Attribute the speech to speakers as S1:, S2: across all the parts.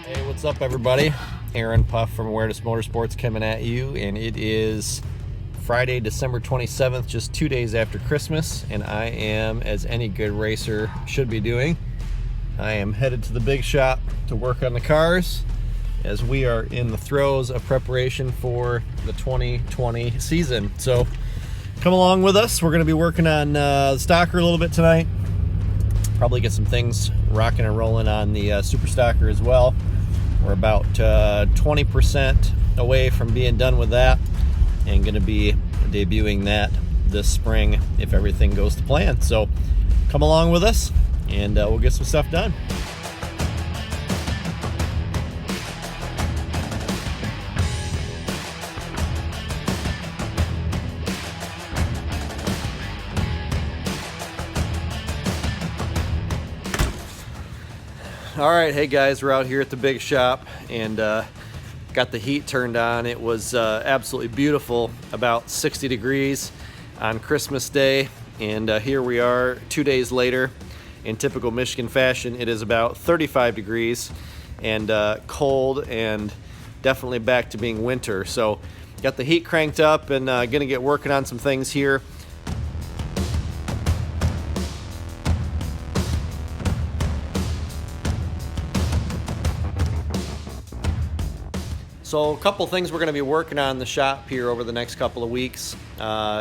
S1: Hey, what's up everybody? Aaron Puff from Awareness Motorsports coming at you, and it is Friday, December 27th, just 2 days after Christmas, and I am, as any good racer should be doing, I am headed to the big shop to work on the cars as we are in the throes of preparation for the 2020 season. So come along with us. We're going to be working on the stocker a little bit tonight. Probably get some things rocking and rolling on the super stocker as well. We're about 20% away from being done with that, and going to be debuting that this spring if everything goes to plan. So come along with us and we'll get some stuff done. All right, hey guys, we're out here at the big shop and got the heat turned on. It was absolutely beautiful, about 60 degrees on Christmas Day, and here we are 2 days later. In typical Michigan fashion, it is about 35 degrees and cold and definitely back to being winter. So got the heat cranked up and gonna get working on some things here. So a couple things we're going to be working on in the shop here over the next couple of weeks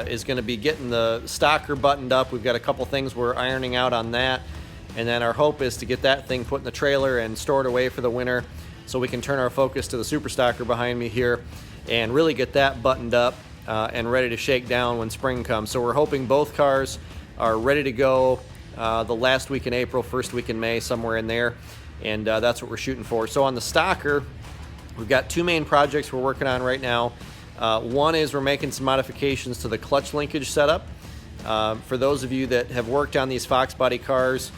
S1: is going to be getting the stocker buttoned up. We've got a couple things we're ironing out on that, and then our hope is to get that thing put in the trailer and stored away for the winter so we can turn our focus to the super stocker behind me here and really get that buttoned up and ready to shake down when spring comes. So we're hoping both cars are ready to go the last week in April, first week in May, somewhere in there, and that's what we're shooting for. So on the stocker, we've got two main projects we're working on right now. One is we're making some modifications to the clutch linkage setup. For those of you that have worked on these Fox body cars,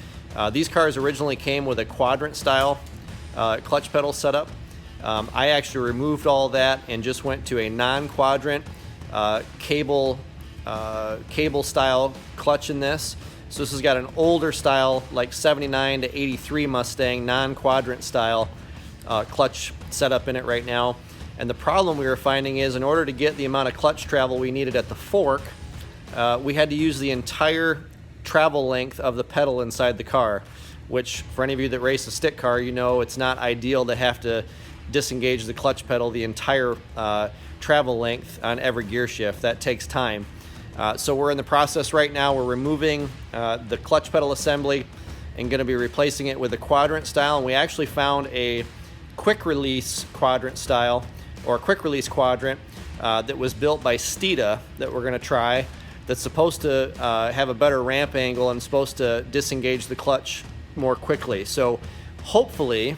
S1: these cars originally came with a quadrant style clutch pedal setup. I actually removed all that and just went to a non-quadrant cable style clutch in this. So this has got an older style, like 79 to 83 Mustang non-quadrant style clutch setup in it right now. And the problem we were finding is, in order to get the amount of clutch travel we needed at the fork, we had to use the entire travel length of the pedal inside the car, which for any of you that race a stick car, you know it's not ideal to have to disengage the clutch pedal the entire travel length on every gear shift. That takes time. So we're in the process right now. We're removing the clutch pedal assembly and going to be replacing it with a quadrant style. And we actually found a quick release quadrant style, or a quick release quadrant that was built by Steeda that we're going to try, that's supposed to have a better ramp angle and supposed to disengage the clutch more quickly. So hopefully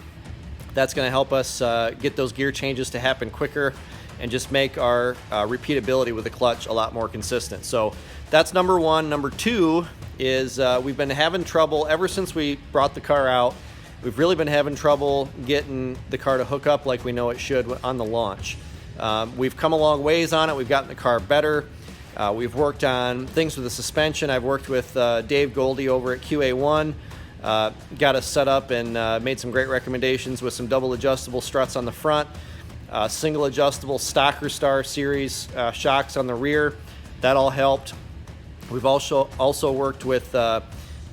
S1: that's going to help us get those gear changes to happen quicker and just make our repeatability with the clutch a lot more consistent. So that's number one. Number two is we've been having trouble ever since we brought the car out. We've really been having trouble getting the car to hook up like we know it should on the launch. We've come a long ways on it. We've gotten the car better. We've worked on things with the suspension. I've worked with Dave Goldie over at QA1. Got us set up and made some great recommendations with some double adjustable struts on the front, single adjustable Stocker Star series shocks on the rear. That all helped. We've also worked with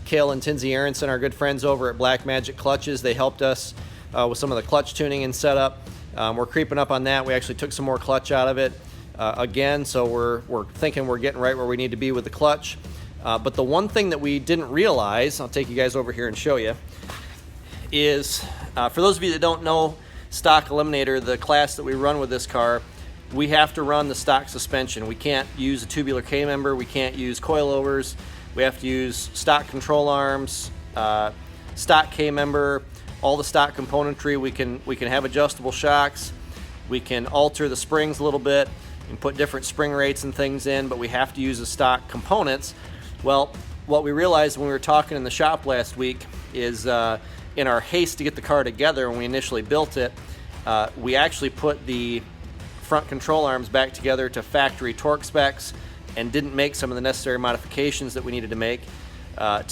S1: Cale and Tinsy Aronson, our good friends over at Black Magic Clutches. They helped us with some of the clutch tuning and setup. We're creeping up on that. We actually took some more clutch out of it again, so we're thinking we're getting right where we need to be with the clutch. But the one thing that we didn't realize, I'll take you guys over here and show you, is for those of you that don't know Stock Eliminator, the class that we run with this car, we have to run the stock suspension. We can't use a tubular K-member. We can't use coilovers. We have to use stock control arms, stock K-member, all the stock componentry. We can have adjustable shocks. We can alter the springs a little bit and put different spring rates and things in, but we have to use the stock components. Well, what we realized when we were talking in the shop last week is in our haste to get the car together when we initially built it, we actually put the front control arms back together to factory torque specs and didn't make some of the necessary modifications that we needed to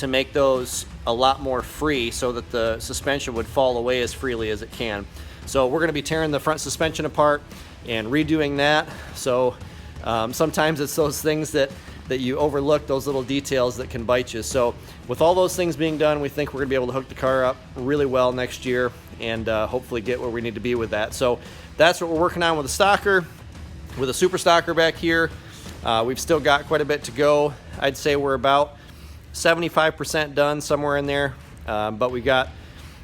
S1: make those a lot more free so that the suspension would fall away as freely as it can. So we're going to be tearing the front suspension apart and redoing that. So sometimes it's those things that you overlook, those little details that can bite you. So with all those things being done, we think we're going to be able to hook the car up really well next year and hopefully get where we need to be with that. So that's what we're working on with the stocker, with a super stocker back here. We've still got quite a bit to go. I'd say we're about 75% done, somewhere in there. But we got,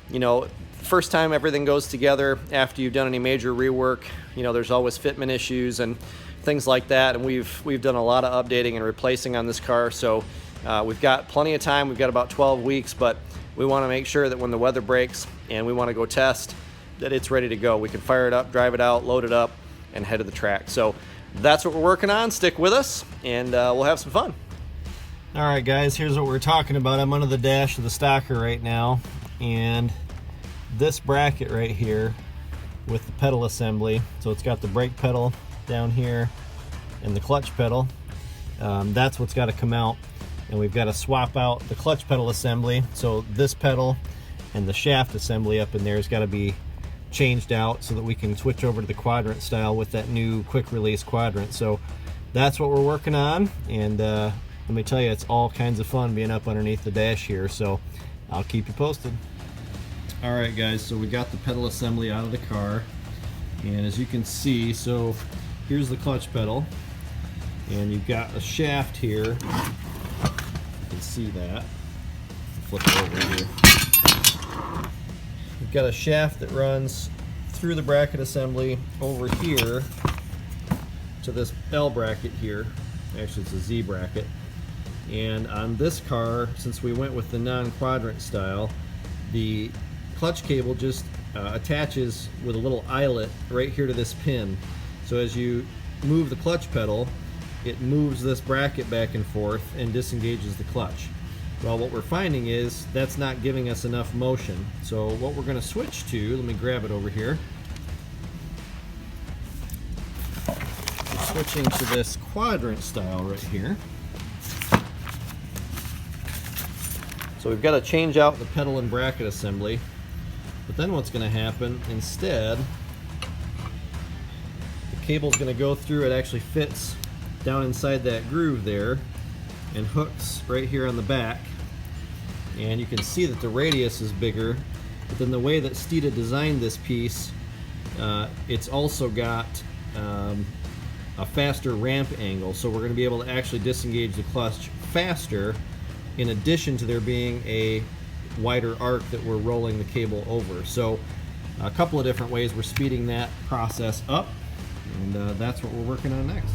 S1: you know, first time everything goes together after you've done any major rework, you know, there's always fitment issues and things like that. And we've done a lot of updating and replacing on this car. So we've got plenty of time. We've got about 12 weeks, but we want to make sure that when the weather breaks and we want to go test, that it's ready to go. We can fire it up, drive it out, load it up, and head to the track. So that's what we're working on. Stick with us and we'll have some fun. All right, guys, here's what we're talking about. I'm under the dash of the stocker right now, and this bracket right here with the pedal assembly, so it's got the brake pedal down here and the clutch pedal, that's what's got to come out, and we've got to swap out the clutch pedal assembly. So this pedal and the shaft assembly up in there has got to be changed out so that we can switch over to the quadrant style with that new quick release quadrant. So that's what we're working on, and let me tell you, it's all kinds of fun being up underneath the dash here, so I'll keep you posted. All right, guys, so we got the pedal assembly out of the car, and as you can see, so here's the clutch pedal, and you've got a shaft here. You can see that. Flip it over here. You've got a shaft that runs through the bracket assembly over here to this L bracket here. Actually, it's a Z bracket. And on this car, since we went with the non-quadrant style, the clutch cable just attaches with a little eyelet right here to this pin. So as you move the clutch pedal, it moves this bracket back and forth and disengages the clutch. Well, what we're finding is that's not giving us enough motion. So what we're going to switch to, let me grab it over here. We're switching to this quadrant style right here. So we've got to change out the pedal and bracket assembly, but then what's going to happen instead, the cable's going to go through, it actually fits down inside that groove there and hooks right here on the back, and you can see that the radius is bigger, but then the way that Steeda designed this piece, it's also got a faster ramp angle, so we're going to be able to actually disengage the clutch faster, in addition to there being a wider arc that we're rolling the cable over. So a couple of different ways we're speeding that process up, and that's what we're working on next.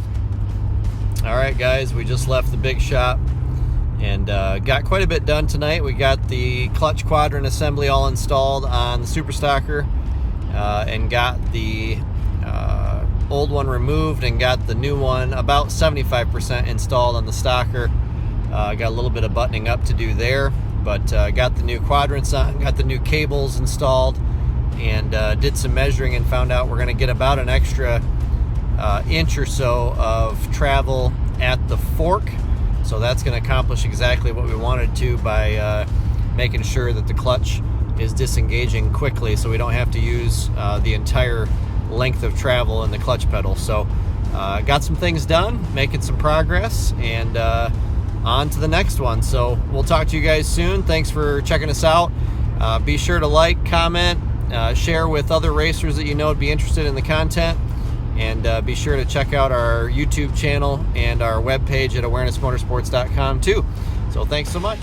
S1: All right, guys, we just left the big shop and got quite a bit done tonight. We got the clutch quadrant assembly all installed on the super stocker, and got the old one removed and got the new one about 75% installed on the stocker. Got a little bit of buttoning up to do there, but got the new quadrants on, got the new cables installed, and did some measuring and found out we're going to get about an extra inch or so of travel at the fork. So that's going to accomplish exactly what we wanted to by making sure that the clutch is disengaging quickly, so we don't have to use the entire length of travel in the clutch pedal. So got some things done, making some progress, and on to the next one. So we'll talk to you guys soon. Thanks for checking us out. Be sure to like, comment, share with other racers that you know would be interested in the content, and be sure to check out our YouTube channel and our webpage at awarenessmotorsports.com too. So thanks so much.